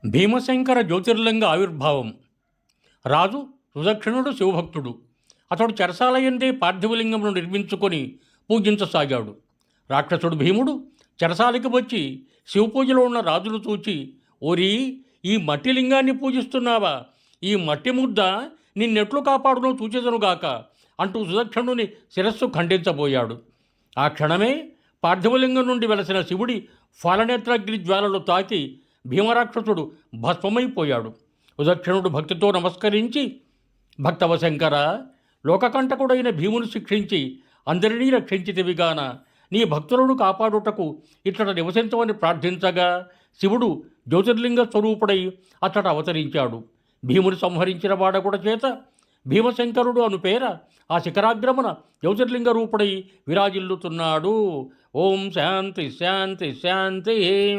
భీమశంకర జ్యోతిర్లింగ ఆవిర్భావం. రాజు సుదక్షిణుడు శివభక్తుడు. అతడు చెరసాలయందే పార్థివలింగమును నిర్మించుకొని పూజించసాగాడు. రాక్షసుడు భీముడు చెరసాలకి వచ్చి శివపూజలో ఉన్న రాజును చూచి, ఓరి, ఈ మట్టి లింగాన్ని పూజిస్తున్నావా? ఈ మట్టి ముద్ద నిన్నెట్లు కాపాడునో చూచెదనుగాక అంటూ సుదక్షిణుని శిరస్సు ఖండించబోయాడు. ఆ క్షణమే పార్థివలింగం నుండి వెలసిన శివుడి ఫలనేత్రగ్ని జ్వాలలు తాకి భీమరాక్షసుడు భస్మమైపోయాడు. సుదక్షిణుడు భక్తితో నమస్కరించి, భక్తవశంకర, లోకకంటకుడైన భీమును శిక్షించి అందరినీ రక్షించితివిగాన నీ భక్తులను కాపాడుటకు ఇచ్చట నివసించమని ప్రార్థించగా శివుడు జ్యోతిర్లింగ స్వరూపుడై అచ్చట అవతరించాడు. భీముని సంహరించిన వాడకుడ చేత భీమశంకరుడు అను పేర ఆ శిఖరాగ్రమున జ్యోతిర్లింగ రూపుడై విరాజిల్లుతున్నాడు. ఓం శాంతి శాంతి శాంతి.